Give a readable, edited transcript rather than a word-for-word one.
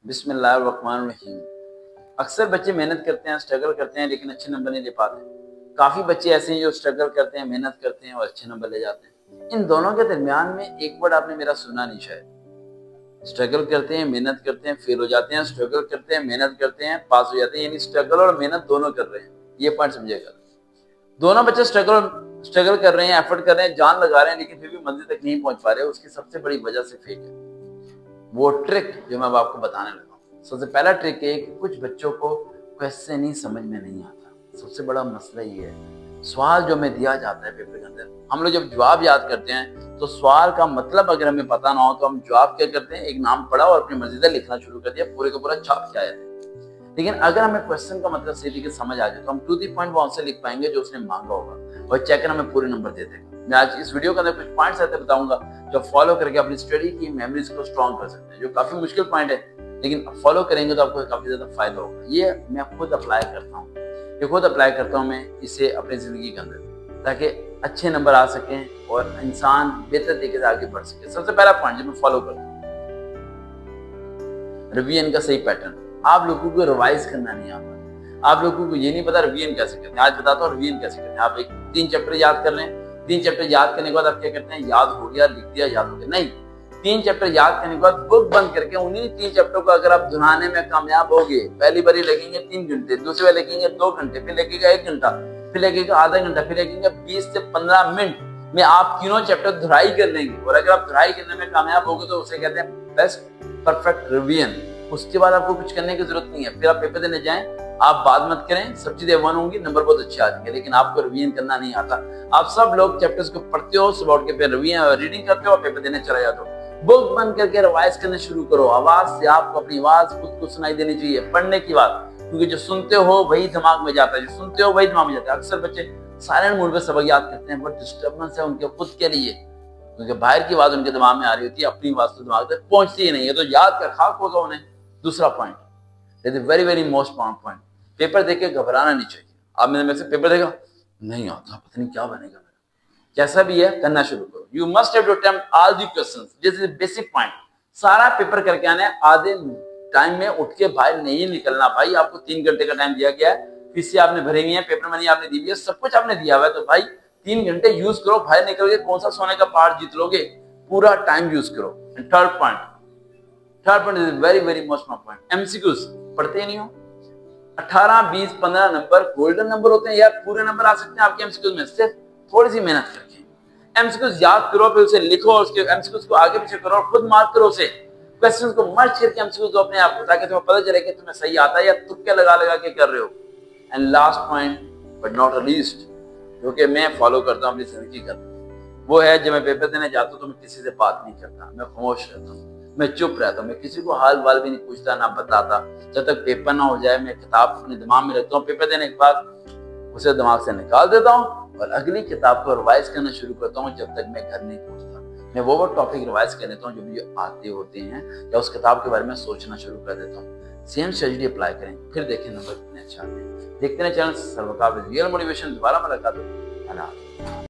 बिस्मिल्लाहिर्रहमानिर्रहीम। अक्सर बच्चे मेहनत करते हैं, स्ट्रगल करते हैं, लेकिन अच्छे नंबर नहीं ले पाते। काफ़ी बच्चे ऐसे हैं जो स्ट्रगल करते हैं, मेहनत करते हैं और अच्छे नंबर ले जाते हैं। इन दोनों के दरमियान में एक वर्ड आपने मेरा सुना नहीं शायद। स्ट्रगल करते हैं, मेहनत करते हैं, फेल हो जाते हैं, स्ट्रगल करते हैं, मेहनत करते हैं, पास हो जाते हैं, यानी स्ट्रगल और मेहनत दोनों कर रहे हैं। ये पॉइंट समझिएगा। दोनों बच्चे स्ट्रगल स्ट्रगल कर रहे हैं, एफर्ट कर रहे हैं, जान लगा रहे हैं, लेकिन फिर भी मंजिल तक नहीं पहुंच पा रहे। उसकी सबसे बड़ी वजह से फेक है वो ट्रिक जो मैं अब आपको बताने लगा हूँ। सबसे पहला ट्रिक है कि कुछ बच्चों को क्वेश्चन ही समझ में नहीं आता। सबसे बड़ा मसला ये है, सवाल जो हमें दिया जाता है पेपर के अंदर, हम लोग जब जवाब याद करते हैं तो सवाल का मतलब अगर हमें पता ना हो तो हम जवाब क्या करते हैं, एक नाम पढ़ा और अपनी मर्जी से लिखना शुरू कर दिया, पूरे का पूरा छाप के आ जाते हैं। लेकिन अगर हमें क्वेश्चन का मतलब सही तरीके से समझ आ जाए तो हम टू दी पॉइंट वो आंसर लिख पाएंगे जो उसने मांगा होगा, और चेकर हमें पूरे नंबर दे देगा। मैं आज इस वीडियो के अंदर कुछ पॉइंट्स ऐसे बताऊंगा जो फॉलो करके अपनी स्टडी की मेमोरीज को स्ट्रॉन्ग कर सकते हैं। जो काफी मुश्किल पॉइंट है, लेकिन फॉलो करेंगे तो आपको काफी ज्यादा फायदा होगा। ये मैं खुद अप्लाई करता हूँ, मैं इसे अपनी जिंदगी के अंदर, ताकि अच्छे नंबर आ सकें और इंसान बेहतर तरीके से आगे बढ़ सके। सबसे पहला पॉइंट जो मैं फॉलो करता हूँ, रिवीजन का सही पैटर्न। आप लोगों को रिवाइज करना नहीं आता, आप लोगों को ये नहीं पता रिवीजन कैसे करते हैं। आज बताता हूँ रिवीजन कैसे करते हैं। आप एक 3 चैप्टर याद कर लें, 3 चैप्टर याद करने के बाद आप क्या करते हैं, याद हो गया लिख दिया, याद हो गया नहीं। 3 चैप्टर याद करने के बाद बुक बंद करके उन्हीं 3 चैप्टर को अगर आप दोहराने में कामयाब हो गए, पहली बारी लगेंगे 3 घंटे, दूसरी बार लगेंगे 2 घंटे, फिर लगेगा 1 घंटा, फिर लगेगा आधा घंटा, फिर लगेगा 20 से 15 मिनट में आप तीनों चैप्टर दोहराई कर लेंगे। और अगर आप दोहराई करने में कामयाब हो गए तो उसे कहते हैं बेस्ट परफेक्ट रिवीजन। उसके बाद आपको कुछ करने की जरूरत नहीं है। फिर आप पेपर देने जाएं, आप बात मत करें, सब चीजें वन होंगी, नंबर बहुत अच्छे आ जाएंगे, लेकिन आपको रिवीजन करना नहीं आता। आप सब लोग चैप्टर्स को पढ़ते हो, सुबह उठ के फिर रीडिंग करते हो और पेपर देने चले जाते हो। बुक बंद करके रिवाइज करना शुरू करो। आवाज से आपको अपनी आवाज खुद को सुनाई देनी चाहिए पढ़ने की बात, क्योंकि जो सुनते हो वही दिमाग में जाता है, जो सुनते हो वही दिमाग में जाता है। अक्सर बच्चे साइलेंट मोड पे सबक याद करते हैं, बट डिस्टर्बेंस है उनके खुद के लिए, क्योंकि बाहर की आवाज उनके दिमाग में आ रही होती है, अपनी आवाज तो दिमाग तक पहुंचती ही नहीं है, तो याद कर खाक होगा उन्हें। दूसरा point, that is very very most point, paper देख के घबराना नहीं चाहिए। आप मैंने मेरे से पेपर देखा नहीं आता, पता नहीं क्या बनेगा मेरा, कैसा भी है करना शुरू करो। You must have to attempt all the questions, this is basic point. सारा पेपर करके आना है, आधे टाइम में उठ के बाहर नहीं निकलना। भाई आपको 3 घंटे का टाइम दिया गया है, फीस आपने भरी हुई है, पेपर मनी आपने दी हुई है, सब कुछ आपने दिया हुआ है, तो भाई 3 घंटे यूज करो। बाहर निकल के कौन सा सोने का पहाड़ जीत लोगे, पूरा टाइम यूज करो। Third point is very very most point, MCQs पढ़ते नहीं हो। 18, 20, 15 नंबर गोल्डन नंबर होते हैं यार, पूरे नंबर आ सकते हैं आपके एमसीक्यूज में, सिर्फ थोड़ी सी मेहनत करके। एमसीक्यूज याद करो, फिर उसे लिखो और उसके एमसीक्यूज को आगे पीछे करो और खुद मार्क करो उसे। क्वेश्चंस को मर्ज करके एमसीक्यूज दो अपने आप को, ताकि तुम्हें पता चले कि तुम्हें सही आता है या तुक्के लगा लगा के कर रहे हो। And last point but not least, जो कि मैं फॉलो करता हूँ अपनी जिंदगी का, वो है जब मैं पेपर देने जाता हूँ तो मैं किसी से बात नहीं करता, मैं खामोश रहता हूँ, मैं चुप रहता हूँ, मैं किसी को हाल वाल भी नहीं पूछता ना बताता। जब तक पेपर ना हो जाए मैं किताब अपने दिमाग में रखता हूँ, पेपर देने के बाद उसे दिमाग से निकाल देता हूँ और अगली किताब को रिवाइज करना शुरू करता हूँ जब तक मैं घर नहीं पहुंचता। मैं वो टॉपिक रिवाइज कर लेता हूँ जो मुझे आते होते हैं, या उस किताब के बारे में सोचना शुरू कर देता हूँ। सेम स्ट्रेटजी अप्लाई करें, फिर देखें नंबर कितने अच्छे आते हैं। देखते हैं चैनल सर्वकाल रियल मोटिवेशन। दोबारा मुलाकात हो।